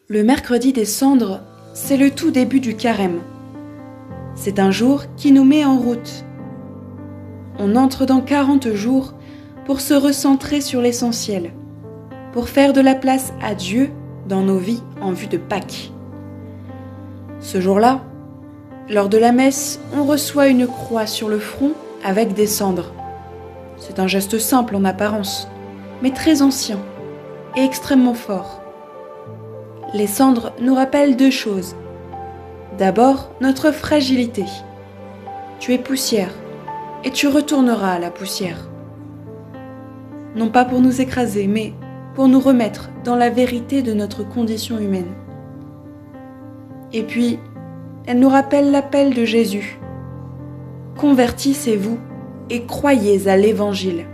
Le mercredi des cendres, c'est le tout début du carême. C'est un jour qui nous met en route. On entre dans 40 jours pour se recentrer sur l'essentiel, pour faire de la place à Dieu dans nos vies en vue de Pâques. Ce jour-là, lors de la messe, on reçoit une croix sur le front avec des cendres. C'est un geste simple en apparence, mais très ancien et extrêmement fort. Les cendres nous rappellent deux choses. D'abord, notre fragilité. Tu es poussière, et tu retourneras à la poussière. Non pas pour nous écraser, mais pour nous remettre dans la vérité de notre condition humaine. Et puis, elle nous rappelle l'appel de Jésus. Convertissez-vous et croyez à l'Évangile.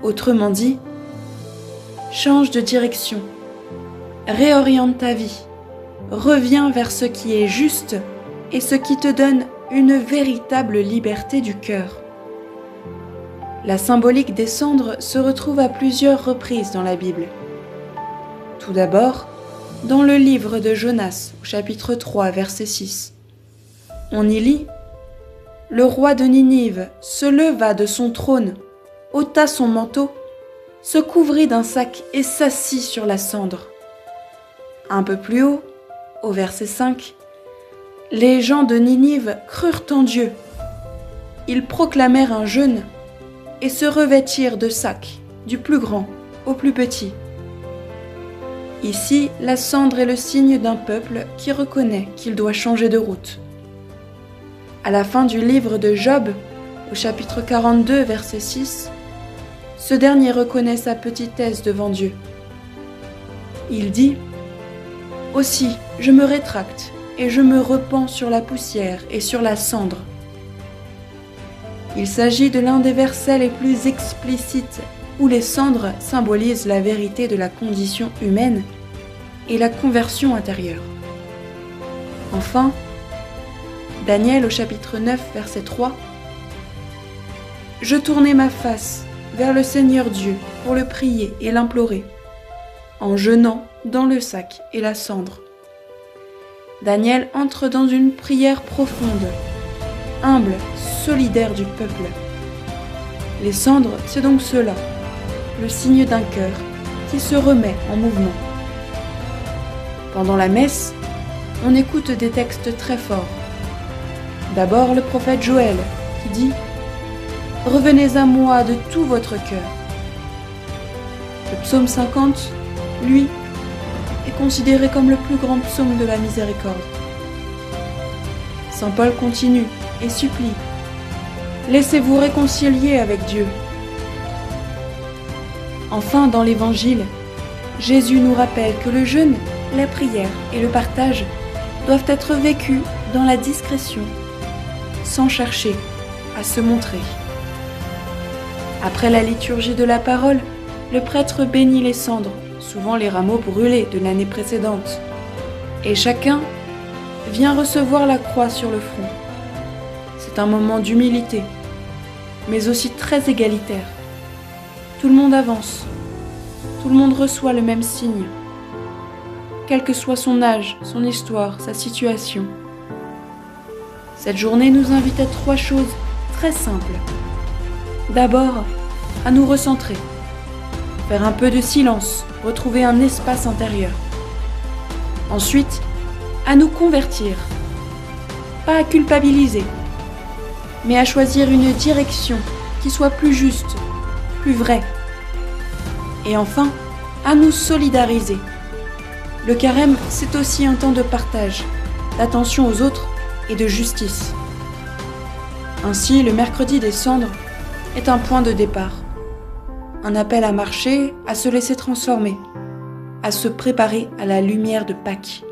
Autrement dit, change de direction, réoriente ta vie, reviens vers ce qui est juste et ce qui te donne une véritable liberté du cœur. La symbolique des cendres se retrouve à plusieurs reprises dans la Bible. Tout d'abord, dans le livre de Jonas, au chapitre 3, verset 6. On y lit « Le roi de Ninive se leva de son trône, ôta son manteau, se couvrit d'un sac et s'assit sur la cendre. » Un peu plus haut, au verset 5, les gens de Ninive crurent en Dieu. Ils proclamèrent un jeûne et se revêtirent de sacs, du plus grand au plus petit. Ici, la cendre est le signe d'un peuple qui reconnaît qu'il doit changer de route. À la fin du livre de Job, au chapitre 42, verset 6, ce dernier reconnaît sa petitesse devant Dieu. Il dit « Aussi, je me rétracte et je me repens sur la poussière et sur la cendre. » Il s'agit de l'un des versets les plus explicites où les cendres symbolisent la vérité de la condition humaine et la conversion intérieure. Enfin, Daniel au chapitre 9, verset 3, « Je tournai ma face vers le Seigneur Dieu pour le prier et l'implorer, en jeûnant dans le sac et la cendre. » Daniel entre dans une prière profonde, humble, solidaire du peuple. Les cendres, c'est donc cela, le signe d'un cœur qui se remet en mouvement. Pendant la messe, on écoute des textes très forts. D'abord le prophète Joël qui dit « Revenez à moi de tout votre cœur ». Le psaume 50, lui, est considéré comme le plus grand psaume de la miséricorde. Saint Paul continue et supplie « Laissez-vous réconcilier avec Dieu ». Enfin, dans l'Évangile, Jésus nous rappelle que le jeûne, la prière et le partage doivent être vécus dans la discrétion, sans chercher à se montrer. Après la liturgie de la parole, le prêtre bénit les cendres, souvent les rameaux brûlés de l'année précédente, et chacun vient recevoir la croix sur le front. C'est un moment d'humilité, mais aussi très égalitaire. Tout le monde avance, tout le monde reçoit le même signe, quel que soit son âge, son histoire, sa situation. Cette journée nous invite à 3 choses très simples. D'abord, à nous recentrer, faire un peu de silence, retrouver un espace intérieur. Ensuite, à nous convertir, pas à culpabiliser, mais à choisir une direction qui soit plus juste, plus vraie. Et enfin, à nous solidariser. Le carême, c'est aussi un temps de partage, d'attention aux autres et de justice. Ainsi, le mercredi des cendres est un point de départ. Un appel à marcher, à se laisser transformer, à se préparer à la lumière de Pâques.